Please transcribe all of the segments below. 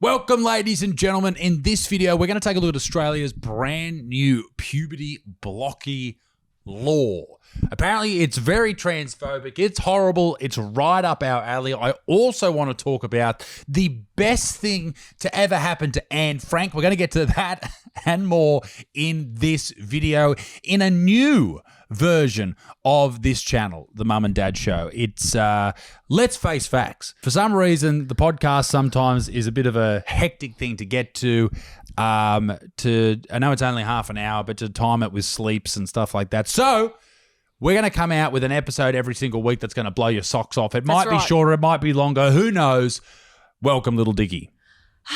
Welcome, ladies and gentlemen. In this video, we're going to take a look at Australia's brand new puberty blocky law. Apparently, it's very transphobic. It's horrible. It's right up our alley. I also want to talk about the best thing to ever happen to Anne Frank. We're going to get to that and more in this video in a new version of this channel, the Mum and Dad Show. It's let's face facts. For some reason, the podcast sometimes is a bit of a hectic thing to get to. I know it's only half an hour, but to time it with sleeps and stuff like that. So we're going to come out with an episode every single week that's going to blow your socks off. It might be shorter, it might be longer. Who knows? Welcome, little Diggy.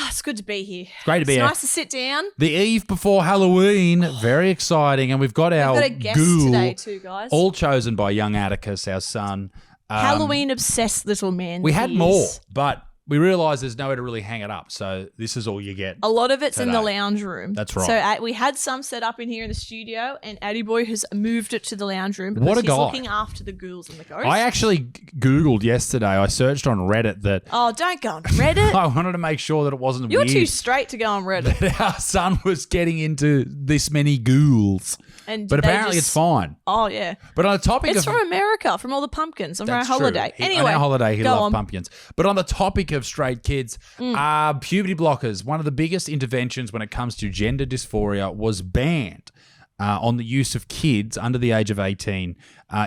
It's good to be here. It's great to be here. It's nice to sit down. The eve before Halloween, very exciting. And we've got our a guest ghoul, today too, guys. all chosen by young Atticus, our son. Halloween-obsessed little man. We had more, but we realised there's nowhere to really hang it up. So this is all you get. A lot of it's today. in the lounge room. That's right. So we had some set up in here in the studio, and Addy Boy has moved it to the lounge room because What a he's guy. looking after the ghouls and the ghosts. I actually Googled yesterday. I searched on Reddit that Oh, don't go on Reddit. I wanted to make sure that it wasn't You're weird. too straight to go on Reddit. that our son was getting into this many ghouls. And But they apparently just- it's fine. Oh, yeah. But on the topic It's of... from America, from all the pumpkins on our That's holiday. true. Anyway, on our holiday, he go loved on. pumpkins. But on the topic of straight kids, puberty blockers, one of the biggest interventions when it comes to gender dysphoria, was banned on the use of kids under the age of 18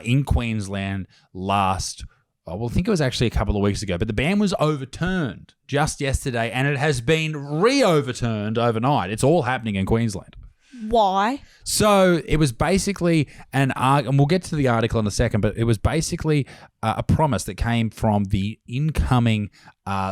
in Queensland last... I think it was actually a couple of weeks ago, but the ban was overturned just yesterday, and it has been re-overturned overnight. It's all happening in Queensland. Why? So it was basically and we'll get to the article in a second, but it was basically a promise that came from the incoming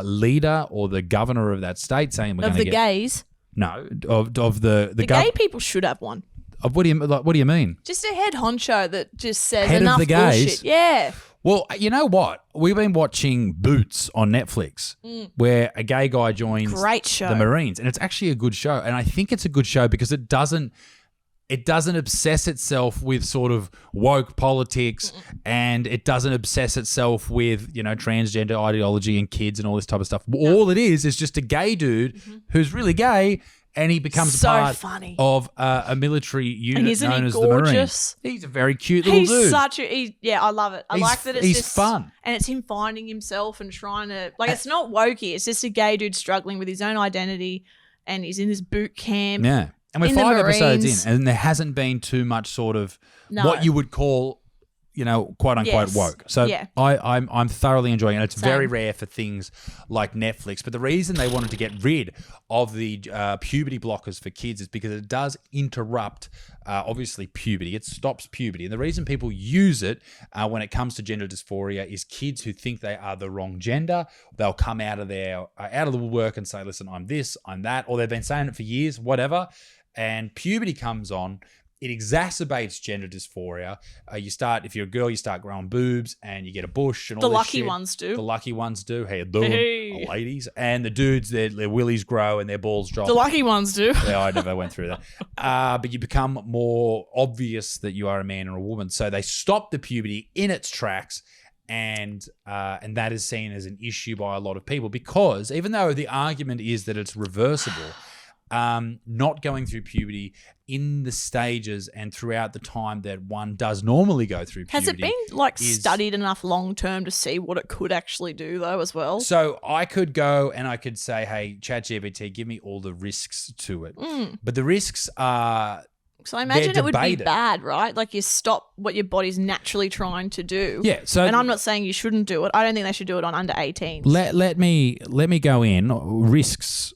leader or the governor of that state saying we're Of going the to get... gays? No, of the Gay people should have one. What do you mean? Just a head honcho that just says Head of enough the gays? bullshit. Yeah. Well, you know what? We've been watching Boots on Netflix where a gay guy joins Great show. the Marines, and it's actually a good show. And I think it's a good show because it doesn't obsess itself with sort of woke politics, and it doesn't obsess itself with, transgender ideology and kids and all this type of stuff. All it is just a gay dude who's really gay, and he becomes So a part funny. of a military unit And isn't known he as the Marines. gorgeous? He's a very cute little He's dude. I love it. I like that it's he's just fun. And it's him finding himself and trying to, it's not wokey. It's just a gay dude struggling with his own identity, and he's in this boot camp. Yeah. And we're in the 5 episodes Marines. in, and there hasn't been too much sort of No. what you would call, quote unquote Yes. woke. So Yeah. I'm thoroughly enjoying it. It's very Same. rare for things like Netflix. But the reason they wanted to get rid of the puberty blockers for kids is because it does interrupt, obviously, puberty. It stops puberty. And the reason people use it when it comes to gender dysphoria is kids who think they are the wrong gender. They'll come out of the woodwork and say, listen, I'm this, I'm that. Or they've been saying it for years, whatever. And puberty comes on. It exacerbates gender dysphoria. If you're a girl, you start growing boobs and you get a bush and all The this lucky shit. ones do. The lucky ones do. Hey, ladies. And the dudes, their willies grow and their balls drop. The lucky ones do. Yeah, I never went through that. But you become more obvious that you are a man or a woman. So they stop the puberty in its tracks. And that is seen as an issue by a lot of people because even though the argument is that it's reversible, not going through puberty in the stages and throughout the time that one does normally go through puberty. Has it been studied enough long term to see what it could actually do though as well? So I could go and I could say, hey, ChatGPT, give me all the risks to it. But the risks are... So I imagine it would be debated. bad, right? Like you stop what your body's naturally trying to do. Yeah. So And I'm not saying you shouldn't do it. I don't think they should do it on under 18s. let me go in. Risks.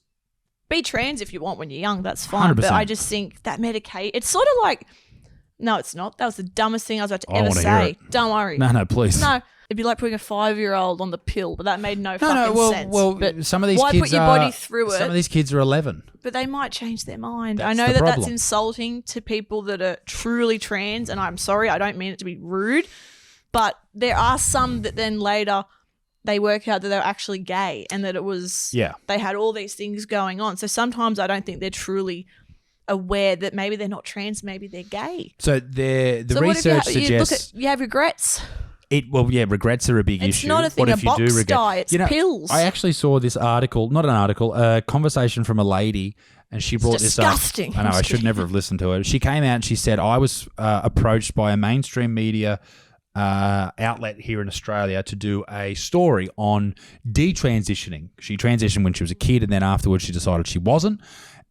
Be trans if you want when you're young, that's fine. 100%. But I just think that Medicaid, it's sort of like, no, it's not. That was the dumbest thing I was about to I ever wanna hear say. it. Don't worry. No, please. No, it'd be like putting a 5-year-old on the pill, but that made no sense. Well, but some of these why kids put your body through it? Some of these kids are 11. But they might change their mind. That's I know the that that's problem. insulting to people that are truly trans, and I'm sorry, I don't mean it to be rude, but there are some that then later they work out that they're actually gay and that it was they had all these things going on. So sometimes I don't think they're truly aware that maybe they're not trans, maybe they're gay. So the So what if research you suggests you have regrets? Regrets are a big issue. It's not a thing. What A if you box do regret? die. It's pills. I actually saw this article, not an article, a conversation from a lady, and she brought this up. Disgusting. I know, I should never have listened to her. She came out and she said, I was approached by a mainstream media outlet here in Australia to do a story on detransitioning. She transitioned when she was a kid, and then afterwards she decided she wasn't.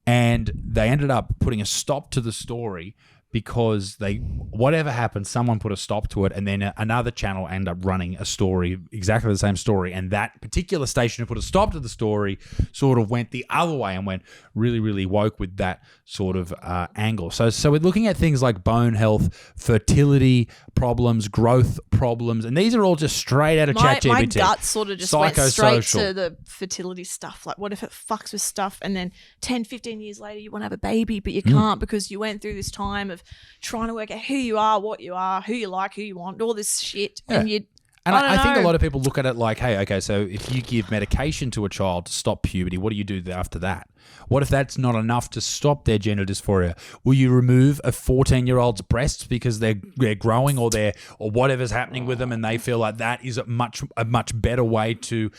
And they ended up putting a stop to the story because whatever happened, someone put a stop to it, and then another channel ended up running a story, exactly the same story, and that particular station who put a stop to the story sort of went the other way and went really, really woke with that sort of angle. So we're looking at things like bone health, fertility problems, growth problems, and these are all just straight out of ChatGPT. My gut sort of just went straight to the fertility stuff. Like, what if it fucks with stuff, and then 10, 15 years later you want to have a baby, but you can't because you went through this time of trying to work out who you are, what you are, who you like, who you want, all this shit. Yeah. And I think a lot of people look at it like, hey, okay, so if you give medication to a child to stop puberty, what do you do after that? What if that's not enough to stop their gender dysphoria? Will you remove a 14-year-old's breasts because they're growing or whatever's happening with them, and they feel like that is a much better way to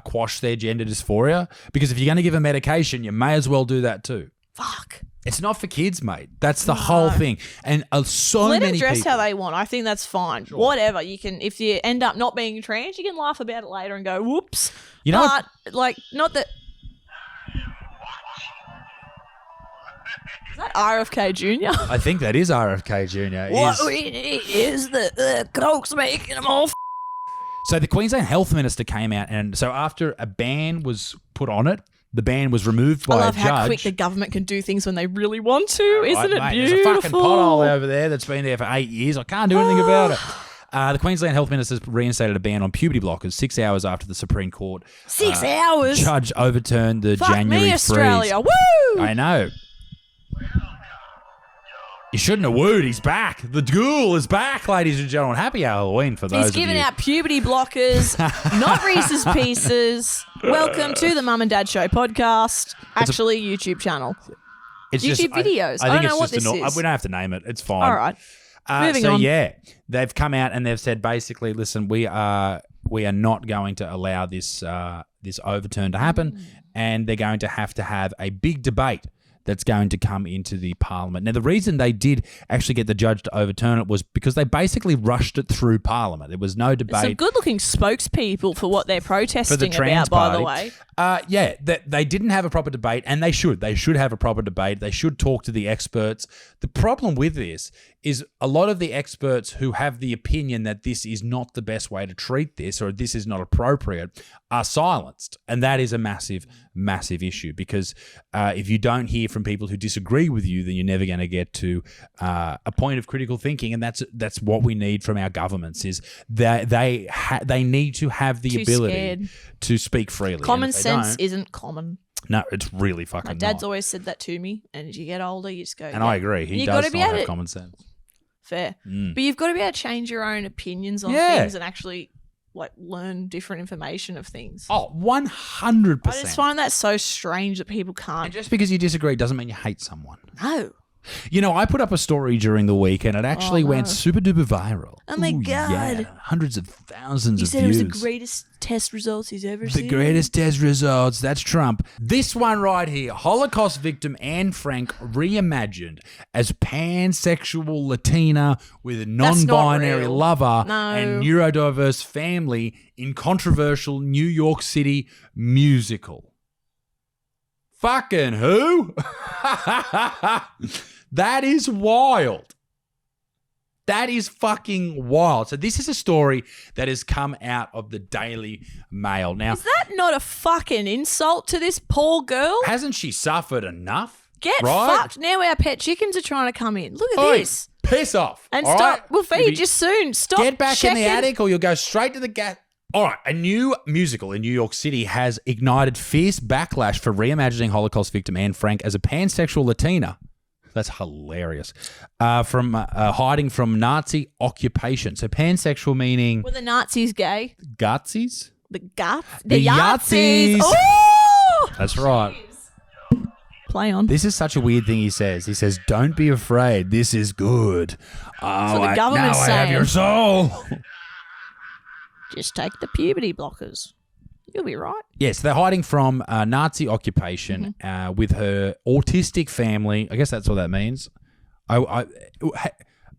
quash their gender dysphoria? Because if you're going to give a medication, you may as well do that too. Fuck. It's not for kids, mate. That's the whole thing. And so Let many them dress people, how they want. I think that's fine. Sure. Whatever. You can, if you end up not being trans, you can laugh about it later and go, whoops. You know, not that. Is that RFK Jr.? I think that is RFK Jr. What we need is the coke's making them all. So the Queensland Health Minister came out, and so after a ban was put on it, the ban was removed by a judge. I love how quick the government can do things when they really want to. Isn't it beautiful? There's a fucking pothole over there that's been there for 8 years. I can't do anything about it. The Queensland Health Minister reinstated a ban on puberty blockers 6 hours after the Supreme Court 6 hours judge overturned the Fuck January me, freeze. Australia. Woo! I know. You shouldn't have wooed. He's back. The ghoul is back, ladies and gentlemen. Happy Halloween for those of you. He's giving out puberty blockers, not Reese's Pieces. Welcome to the Mum and Dad Show podcast. Actually, YouTube channel. It's YouTube videos. I don't know what this is. We don't have to name it. It's fine. All right. Moving on. Yeah, they've come out and they've said basically, listen, we are not going to allow this overturn to happen, and they're going to have a big debate that's going to come into the Parliament. Now, the reason they did actually get the judge to overturn it was because they basically rushed it through Parliament. There was no debate. Some good-looking spokespeople for what they're protesting for the trans about, party. by the way. They didn't have a proper debate, and they should. They should have a proper debate. They should talk to the experts. The problem with this is a lot of the experts who have the opinion that this is not the best way to treat this, or this is not appropriate, are silenced. And that is a massive, massive issue, because if you don't hear from people who disagree with you, then you're never going to get to a point of critical thinking. And that's what we need from our governments, is that they need to have the ability to speak freely. Common sense isn't common. No, it's really fucking My dad's not. always said that to me, and as you get older, you just go... And I agree. He does not have common sense. Fair. But you've got to be able to change your own opinions on things and actually learn different information of things. Oh, 100%. I just find that so strange that people can't. And just because you disagree doesn't mean you hate someone. No. You know, I put up a story during the week and it actually went super duper viral. Oh my God. Yeah, hundreds of thousands of views. He said it was the greatest test results he's ever seen. The greatest test results. That's Trump. This one right here. Holocaust victim Anne Frank reimagined as pansexual Latina with a non-binary lover and neurodiverse family in controversial New York City musical. Fucking who? That is wild. That is fucking wild. So this is a story that has come out of the Daily Mail. Now, is that not a fucking insult to this poor girl? Hasn't she suffered enough? Get fucked. Now our pet chickens are trying to come in. Look at this. Piss off. And stop. Right? We'll feed you soon. Stop. Get back in the attic or you'll go straight to the gas. All right, a new musical in New York City has ignited fierce backlash for reimagining Holocaust victim Anne Frank as a pansexual Latina. That's hilarious. From hiding from Nazi occupation. So pansexual meaning... Were the Nazis gay? Gazis? The Yahtzees. Oh! That's right. Play on. This is such a weird thing he says. He says, don't be afraid. This is good. Oh, so the government's saying, I have your soul. Just take the puberty blockers. You'll be right. Yes, they're hiding from Nazi occupation with her autistic family. I guess that's what that means.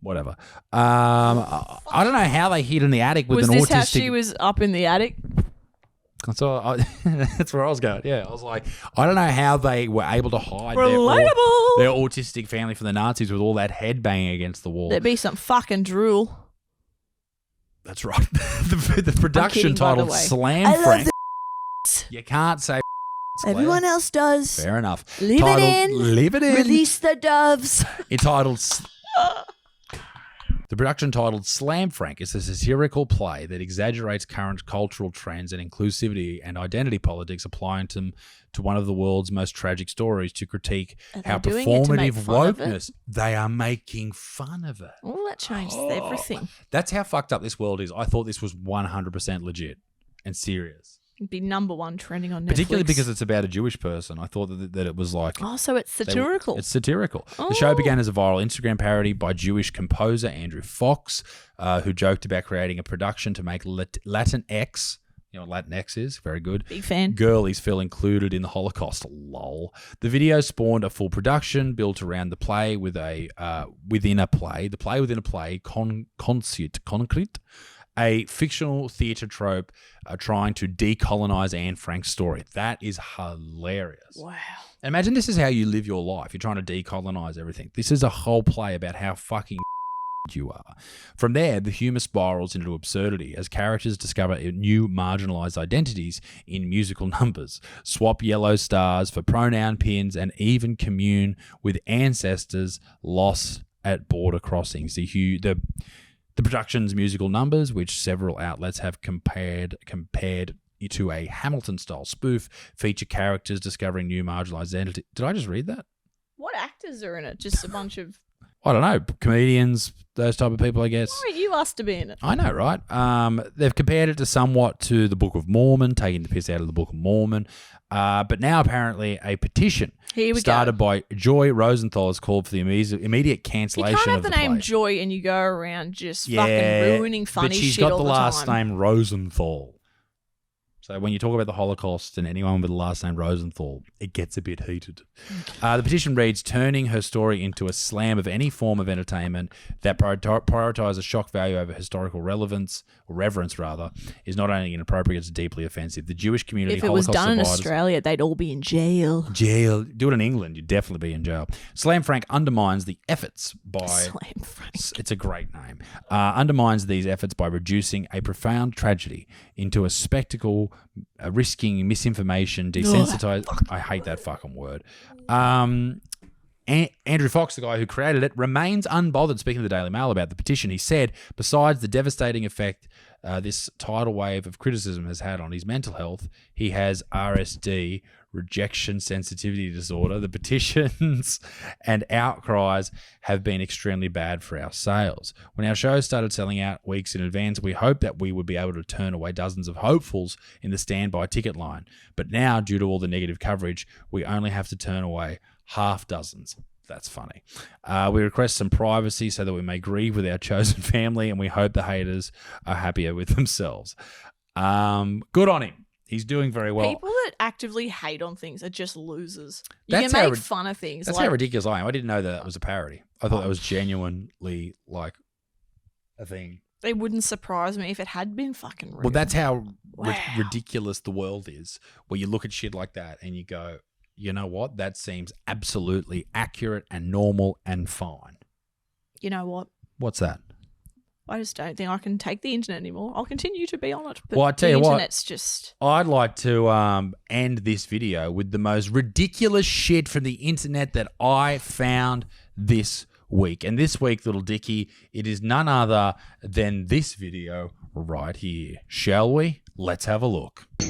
Whatever. I don't know how they hid in the attic with an autistic. Was this how she was up in the attic? That's where I was going. Yeah, I was like, I don't know how they were able to hide their autistic family from the Nazis with all that head banging against the wall. There'd be some fucking drool. That's right. the production titled Slam Frank. You can't say. Everyone else does. Fair enough. Leave it in. Release the doves. Entitled. The production titled Slam Frank is a satirical play that exaggerates current cultural trends and inclusivity and identity politics, applying them to one of the world's most tragic stories to critique how performative wokeness. They are making fun of it. Well, that changes everything. That's how fucked up this world is. I thought this was 100% legit and serious. It'd be #1 trending on Netflix. Particularly because it's about a Jewish person. I thought that it was like... Oh, so it's satirical. It's satirical. The show began as a viral Instagram parody by Jewish composer Andrew Fox, who joked about creating a production to make Latinx... You know what Latinx is? Very good. Big fan. Girlies feel included in the Holocaust. Lol. The video spawned a full production built around the play with a within a play. The play within a play, concrete, a fictional theatre trope trying to decolonize Anne Frank's story. That is hilarious. Wow. Imagine this is how you live your life. You're trying to decolonize everything. This is a whole play about how fucking you are. From there, the humour spirals into absurdity as characters discover new marginalised identities in musical numbers, swap yellow stars for pronoun pins, and even commune with ancestors lost at border crossings. The production's musical numbers, which several outlets have compared to a Hamilton-style spoof, feature characters discovering new marginalised identity. Did I just read that? What actors are in it? Just a bunch of... I don't know, comedians, those type of people, I guess. Why you asked to be in it? I know, right? They've compared it somewhat to the Book of Mormon, taking the piss out of the Book of Mormon. But now apparently a petition started by Joy Rosenthal has called for the immediate cancellation of the play. You can't have the name Joy and you go around just fucking ruining funny shit all the time. But she's got the last name Rosenthal. So when you talk about the Holocaust and anyone with the last name Rosenthal, it gets a bit heated. The petition reads, turning her story into a slam of any form of entertainment that prioritizes shock value over historical relevance, or reverence rather, is not only inappropriate, it's deeply offensive. The Jewish community, if it was done in Australia, they'd all be in jail. Do it in England, you'd definitely be in jail. Slam Frank undermines the efforts by... Slam Frank. It's a great name. Undermines these efforts by reducing a profound tragedy into a spectacle, risking misinformation, desensitized. I hate that fucking word. Andrew Fox, the guy who created it, remains unbothered. Speaking to the Daily Mail about the petition, he said, besides the devastating effect this tidal wave of criticism has had on his mental health, he has RSD, rejection sensitivity disorder. The petitions and outcries have been extremely bad for our sales. When our show started selling out weeks in advance, we hoped that we would be able to turn away dozens of hopefuls in the standby ticket line. But now, due to all the negative coverage, we only have to turn away half dozens. That's funny. We request some privacy so that we may grieve with our chosen family, and we hope the haters are happier with themselves. Good on him. He's doing very well. People that actively hate on things are just losers. You can make fun of things. That's how ridiculous I am. I didn't know that was a parody. I thought that was genuinely like a thing. It wouldn't surprise me if it had been fucking real. Well, that's how ridiculous the world is, where you look at shit like that and you go, you know what? That seems absolutely accurate and normal and fine. You know what? What's that? I just don't think I can take the internet anymore. I'll continue to be on it. But well, I tell you what, internet's just... I'd like to end this video with the most ridiculous shit from the internet that I found this week. And this week, little Dickie, it is none other than this video right here. Shall we? Let's have a look. I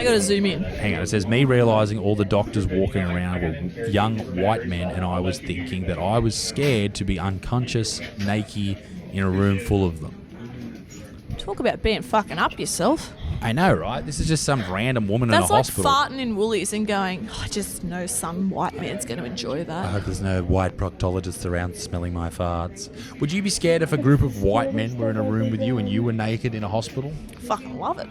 gotta zoom in. Hang on, it says, me realising all the doctors walking around were young white men, and I was thinking that I was scared to be unconscious, naked, in a room full of them. Talk about being fucking up yourself. I know, right? This is just some random woman in a hospital. That's like farting in Woolies and going, I just know some white man's going to enjoy I that. hope there's no white proctologists around smelling my farts. Would you be scared if a group of white men were in a room with you and you were naked in a hospital? Fucking love it.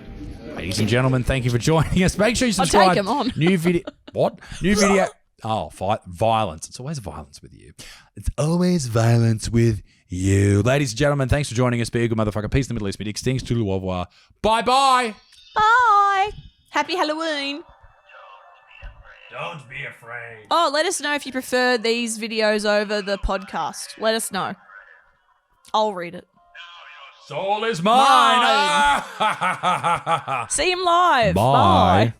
Ladies and gentlemen, thank you for joining us. Make sure you subscribe. I'll take 'em on. New video. What? New video. Oh, violence. It's always violence with you. It's always violence with you. Ladies and gentlemen, thanks for joining us. Be a good motherfucker. Peace in the Middle East. Extinct to au revoir. Bye-bye. Bye. Happy Halloween. Don't be afraid. Oh, let us know if you prefer these videos over the podcast. Let us know. I'll read it. Soul is mine. See him live. Bye. Bye.